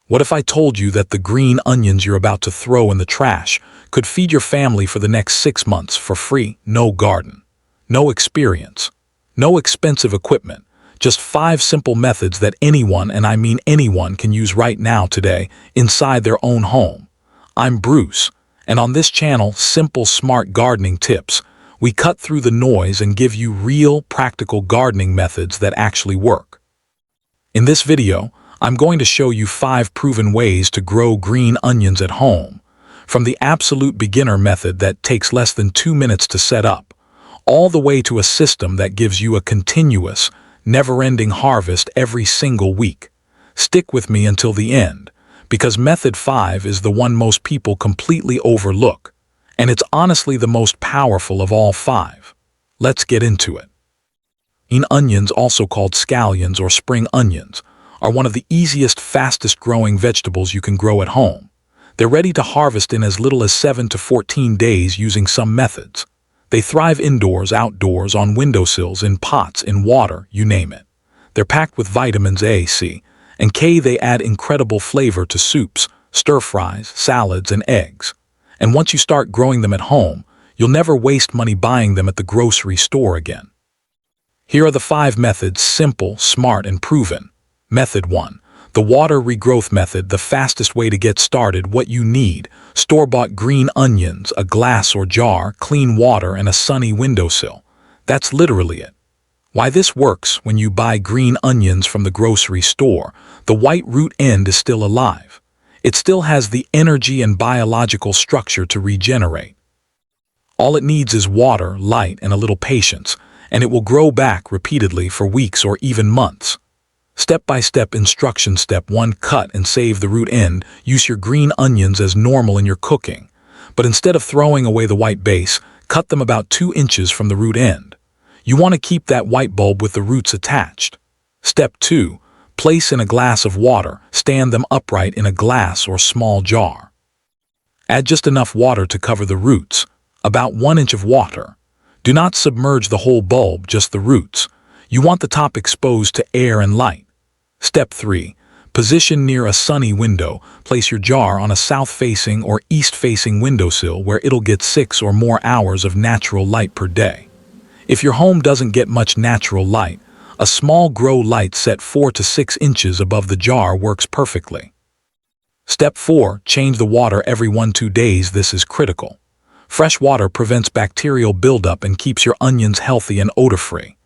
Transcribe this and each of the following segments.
What if I told you that the green onions you're about to throw in the trash could feed your family for the next 6 months for free? No garden, no experience, no expensive equipment, just 5 simple methods that anyone, and I mean anyone, can use right now today inside their own home. I'm Bruce, and on this channel, Simple Smart Gardening Tips, we cut through the noise and give you real, practical gardening methods that actually work. In this video, I'm going to show you 5 proven ways to grow green onions at home, from the absolute beginner method that takes less than 2 minutes to set up, all the way to a system that gives you a continuous, never-ending harvest every single week. Stick with me until the end, because method 5 is the one most people completely overlook, and it's honestly the most powerful of all 5. Let's get into it. Green onions, also called scallions or spring onions, are one of the easiest, fastest-growing vegetables you can grow at home. They're ready to harvest in as little as 7 to 14 days using some methods. They thrive indoors, outdoors, on windowsills, in pots, in water, you name it. They're packed with vitamins A, C, and K. They add incredible flavor to soups, stir-fries, salads, and eggs. And once you start growing them at home, you'll never waste money buying them at the grocery store again. Here are the 5 methods, simple, smart, and proven. Method 1. The water regrowth method, the fastest way to get started. What you need: store-bought green onions, a glass or jar, clean water, and a sunny windowsill. That's literally it. Why this works: when you buy green onions from the grocery store, the white root end is still alive. It still has the energy and biological structure to regenerate. All it needs is water, light, and a little patience, and it will grow back repeatedly for weeks or even months. Step-by-step instruction. Step 1. Cut and save the root end. Use your green onions as normal in your cooking, but instead of throwing away the white base, cut them about 2 inches from the root end. You want to keep that white bulb with the roots attached. Step 2. Place in a glass of water. Stand them upright in a glass or small jar. Add just enough water to cover the roots, about 1 inch of water. Do not submerge the whole bulb, just the roots. You want the top exposed to air and light. Step 3. Position near a sunny window. Place your jar on a south-facing or east-facing windowsill where it'll get 6 or more hours of natural light per day. If your home doesn't get much natural light, a small grow light set 4 to 6 inches above the jar works perfectly. Step 4. Change the water every 1-2 days. This is critical. Fresh water prevents bacterial buildup and keeps your onions healthy and odor-free.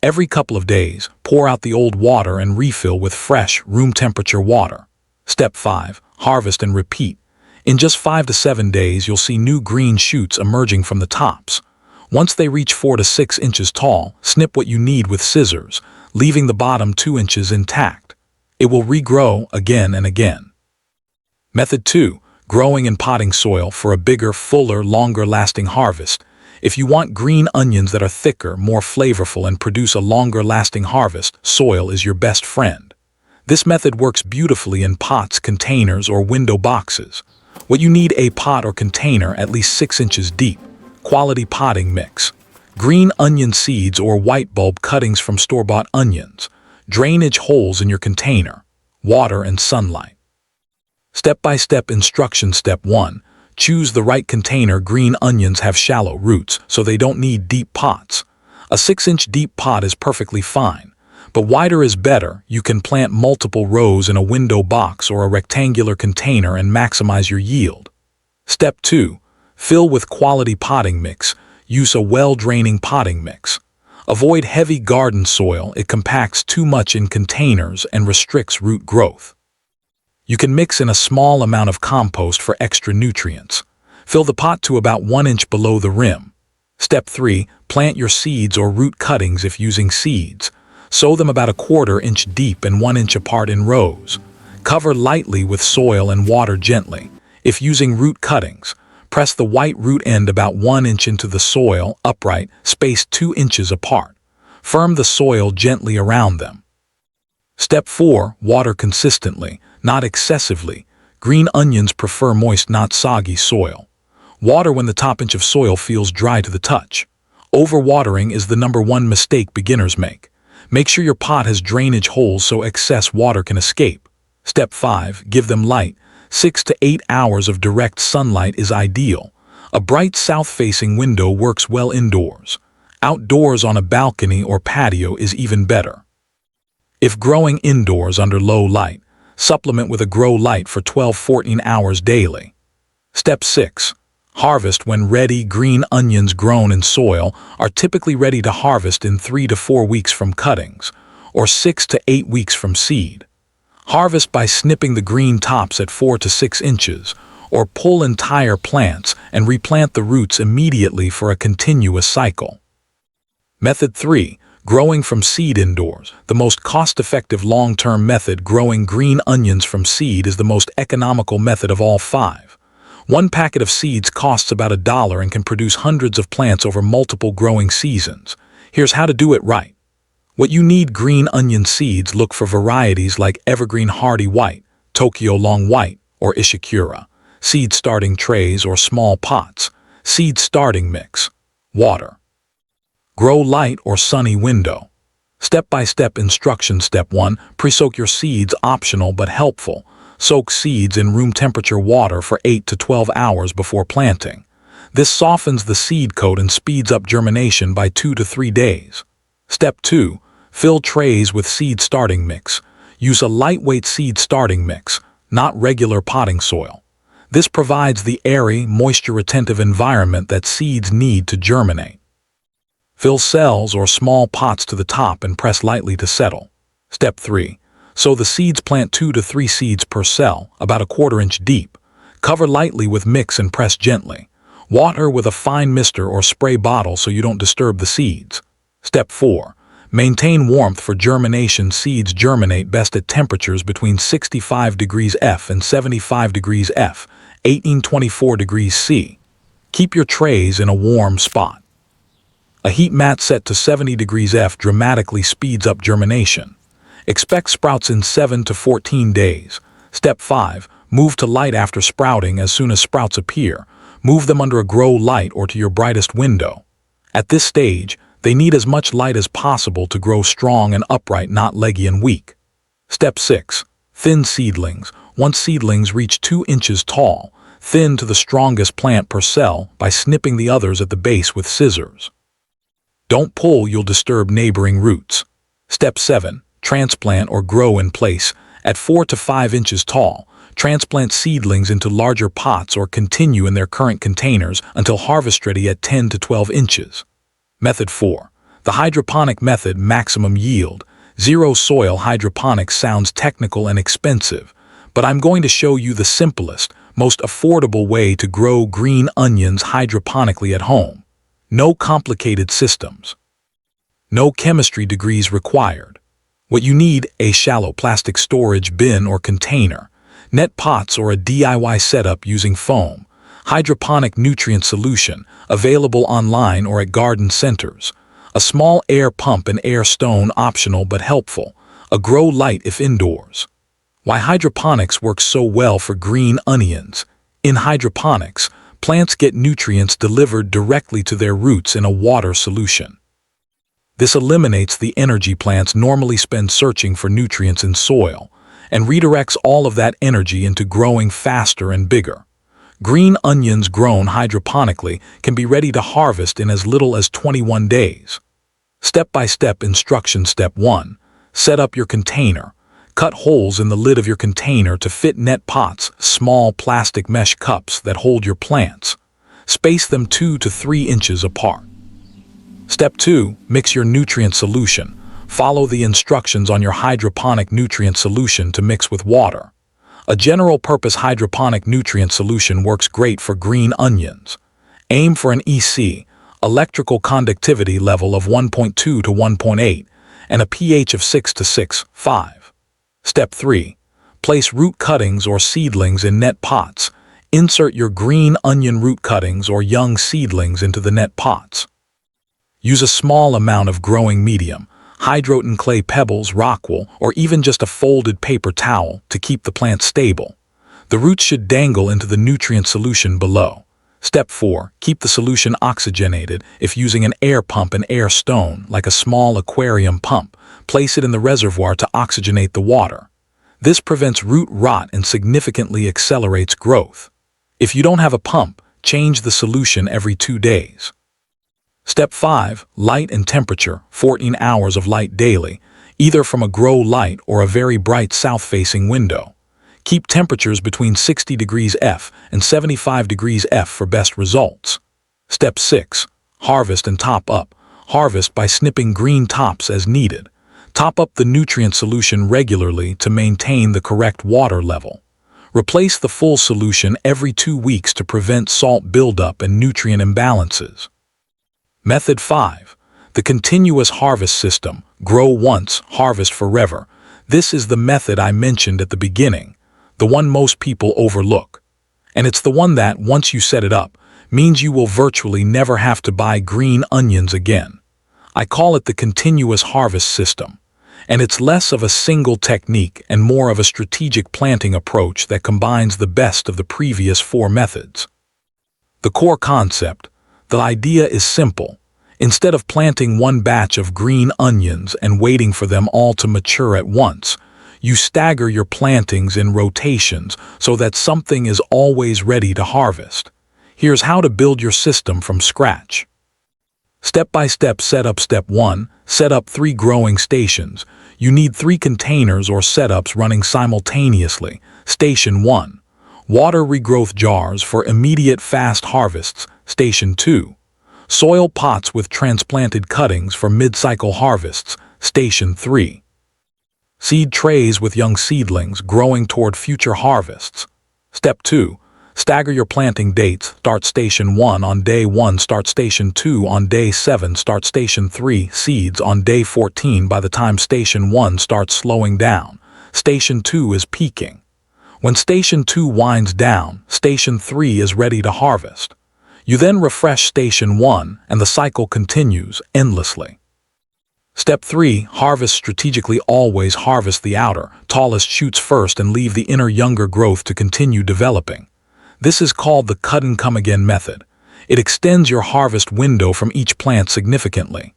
Every couple of days, pour out the old water and refill with fresh, room-temperature water. Step 5. Harvest and repeat. In just 5 to 7 days, you'll see new green shoots emerging from the tops. Once they reach 4 to 6 inches tall, snip what you need with scissors, leaving the bottom 2 inches intact. It will regrow again and again. Method 2. Growing in potting soil for a bigger, fuller, longer-lasting harvest. If you want green onions that are thicker, more flavorful, and produce a longer-lasting harvest, soil is your best friend. This method works beautifully in pots, containers, or window boxes. What you need: a pot or container at least 6 inches deep. Quality potting mix. Green onion seeds or white bulb cuttings from store-bought onions. Drainage holes in your container. Water and sunlight. Step-by-step instruction. Step 1. Choose the right container. Green onions have shallow roots, so they don't need deep pots. A 6-inch deep pot is perfectly fine, but wider is better. You can plant multiple rows in a window box or a rectangular container and maximize your yield. Step 2. Fill with quality potting mix. Use a well-draining potting mix. Avoid heavy garden soil. It compacts too much in containers and restricts root growth. You can mix in a small amount of compost for extra nutrients. Fill the pot to about 1 inch below the rim. Step 3. Plant your seeds or root cuttings. If using seeds, sow them about 1/4 inch deep and 1 inch apart in rows. Cover lightly with soil and water gently. If using root cuttings, press the white root end about 1 inch into the soil, upright, spaced 2 inches apart. Firm the soil gently around them. Step 4. Water consistently, not excessively. Green onions prefer moist, not soggy soil. Water when the top inch of soil feels dry to the touch. Overwatering is the #1 mistake beginners make. Make sure your pot has drainage holes so excess water can escape. Step 5. Give them light. 6 to 8 hours of direct sunlight is ideal. A bright south-facing window works well indoors. Outdoors on a balcony or patio is even better. If growing indoors under low light, supplement with a grow light for 12-14 hours daily. Step 6. Harvest when ready. Green onions grown in soil are typically ready to harvest in 3 to 4 weeks from cuttings, or 6 to 8 weeks from seed. Harvest by snipping the green tops at 4 to 6 inches, or pull entire plants and replant the roots immediately for a continuous cycle. Method 3. Growing from seed indoors. The most cost-effective long-term method, growing green onions from seed, is the most economical method of all 5. One packet of seeds costs about $1 and can produce hundreds of plants over multiple growing seasons. Here's how to do it right. What you need: green onion seeds. Look for varieties like Evergreen Hardy White, Tokyo Long White, or Ishikura. Seed starting trays or small pots. Seed starting mix. Water. Grow light or sunny window. Step-by-step instructions. Step 1. Pre-soak your seeds. Optional but helpful. Soak seeds in room temperature water for 8 to 12 hours before planting. This softens the seed coat and speeds up germination by 2 to 3 days. Step 2. Fill trays with seed starting mix. Use a lightweight seed starting mix, not regular potting soil. This provides the airy, moisture-retentive environment that seeds need to germinate. Fill cells or small pots to the top and press lightly to settle. Step 3. Sow the seeds. Plant 2 to 3 seeds per cell, about a 1/4 inch deep. Cover lightly with mix and press gently. Water with a fine mister or spray bottle so you don't disturb the seeds. Step 4. Maintain warmth for germination. Seeds germinate best at temperatures between 65 degrees F and 75 degrees F, 18-24 degrees C. Keep your trays in a warm spot. A heat mat set to 70 degrees F dramatically speeds up germination. Expect sprouts in 7 to 14 days. Step 5. Move to light after sprouting. As soon as sprouts appear, move them under a grow light or to your brightest window. At this stage, they need as much light as possible to grow strong and upright, not leggy and weak. Step 6. Thin seedlings. Once seedlings reach 2 inches tall, thin to the strongest plant per cell by snipping the others at the base with scissors. Don't pull, you'll disturb neighboring roots. Step 7. Transplant or grow in place. At 4 to 5 inches tall, transplant seedlings into larger pots or continue in their current containers until harvest ready at 10 to 12 inches. Method 4. The hydroponic method. Maximum yield. Zero soil. Hydroponics sounds technical and expensive, but I'm going to show you the simplest, most affordable way to grow green onions hydroponically at home. No complicated systems. No chemistry degrees required. What you need: a shallow plastic storage bin or container, net pots or a DIY setup using foam, hydroponic nutrient solution, available online or at garden centers, a small air pump and air stone, optional but helpful, a grow light if indoors. Why hydroponics works so well for green onions. In hydroponics, plants get nutrients delivered directly to their roots in a water solution. This eliminates the energy plants normally spend searching for nutrients in soil, and redirects all of that energy into growing faster and bigger. Green onions grown hydroponically can be ready to harvest in as little as 21 days. Step-by-step instructions. Step 1. Set up your container. Cut holes in the lid of your container to fit net pots, small plastic mesh cups that hold your plants. Space them 2 to 3 inches apart. Step 2. Mix your nutrient solution. Follow the instructions on your hydroponic nutrient solution to mix with water. A general-purpose hydroponic nutrient solution works great for green onions. Aim for an EC, electrical conductivity level of 1.2 to 1.8, and a pH of 6 to 6.5. Step 3. Place root cuttings or seedlings in net pots. Insert your green onion root cuttings or young seedlings into the net pots. Use a small amount of growing medium, hydroton clay pebbles, rockwool, or even just a folded paper towel to keep the plant stable. The roots should dangle into the nutrient solution below. Step 4. Keep the solution oxygenated. If using an air pump and air stone, like a small aquarium pump, place it in the reservoir to oxygenate the water. This prevents root rot and significantly accelerates growth. If you don't have a pump, change the solution every 2 days. Step 5. Light and temperature, 14 hours of light daily, either from a grow light or a very bright south-facing window. Keep temperatures between 60 degrees F and 75 degrees F for best results. Step 6. Harvest and top up. Harvest by snipping green tops as needed. Top up the nutrient solution regularly to maintain the correct water level. Replace the full solution every 2 weeks to prevent salt buildup and nutrient imbalances. Method 5. The continuous harvest system. Grow once, harvest forever. This is the method I mentioned at the beginning, the one most people overlook. And it's the one that, once you set it up, means you will virtually never have to buy green onions again. I call it the continuous harvest system, and it's less of a single technique and more of a strategic planting approach that combines the best of the previous 4 methods. The core concept, the idea is simple. Instead of planting one batch of green onions and waiting for them all to mature at once, you stagger your plantings in rotations so that something is always ready to harvest. Here's how to build your system from scratch. Step-by-step setup. Step 1. Set up 3 growing stations. You need 3 containers or setups running simultaneously. Station 1. Water regrowth jars for immediate fast harvests. Station 2. Soil pots with transplanted cuttings for mid-cycle harvests. Station 3. Seed trays with young seedlings growing toward future harvests. Step 2. Stagger your planting dates. Start Station 1 on day 1, start Station 2 on day 7, start Station 3 seeds on day 14. By the time Station 1 starts slowing down, Station 2 is peaking. When Station 2 winds down, Station 3 is ready to harvest. You then refresh Station 1 and the cycle continues endlessly. Step 3. Harvest strategically. Always harvest the outer, tallest shoots first and leave the inner younger growth to continue developing. This is called the cut and come again method. It extends your harvest window from each plant significantly.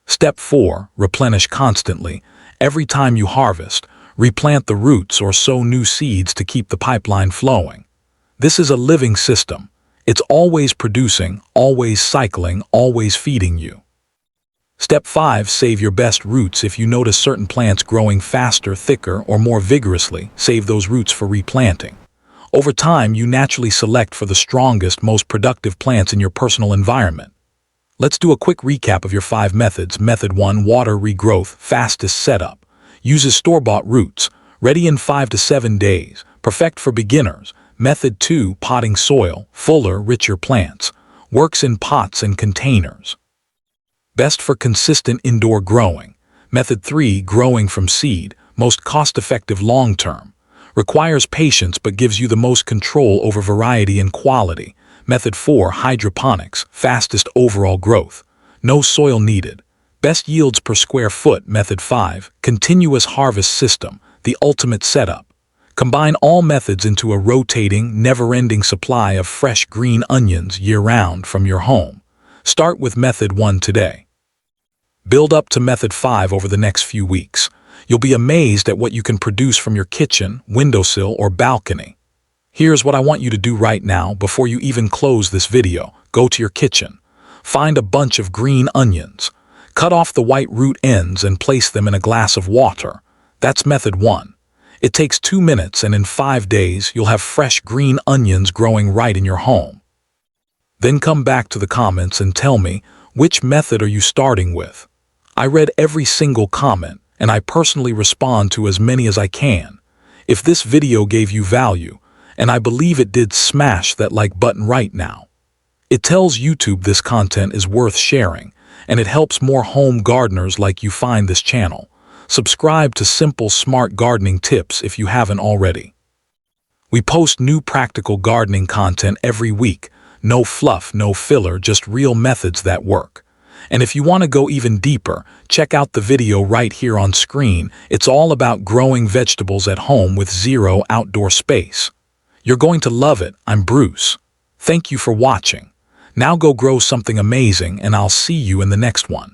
Step 4. Replenish constantly. Every time you harvest, replant the roots or sow new seeds to keep the pipeline flowing. This is a living system. It's always producing, always cycling, always feeding you. Step 5. Save your best roots. If you notice certain plants growing faster, thicker, or more vigorously, save those roots for replanting. Over time, you naturally select for the strongest, most productive plants in your personal environment. Let's do a quick recap of your 5 methods. Method 1. Water regrowth, fastest setup. Uses store-bought roots, ready in 5 to 7 days, perfect for beginners. Method 2. Potting soil, fuller, richer plants. Works in pots and containers. Best for consistent indoor growing. Method 3. Growing from seed, most cost-effective long-term. Requires patience but gives you the most control over variety and quality. Method 4. Hydroponics, fastest overall growth. No soil needed. Best yields per square foot. Method 5. Continuous harvest system, the ultimate setup. Combine all methods into a rotating, never-ending supply of fresh green onions year-round from your home. Start with Method 1 today. Build up to Method 5 over the next few weeks. You'll be amazed at what you can produce from your kitchen, windowsill, or balcony. Here's what I want you to do right now before you even close this video. Go to your kitchen. Find a bunch of green onions. Cut off the white root ends and place them in a glass of water. That's Method 1. It takes 2 minutes and in 5 days you'll have fresh green onions growing right in your home. Then come back to the comments and tell me, which method are you starting with? I read every single comment, and I personally respond to as many as I can. If this video gave you value, and I believe it did, smash that like button right now. It tells YouTube this content is worth sharing, and it helps more home gardeners like you find this channel. Subscribe to Simple Smart Gardening Tips if you haven't already. We post new practical gardening content every week. No fluff, no filler, just real methods that work. And if you want to go even deeper, check out the video right here on screen. It's all about growing vegetables at home with zero outdoor space. You're going to love it. I'm Bruce. Thank you for watching. Now go grow something amazing, and I'll see you in the next one.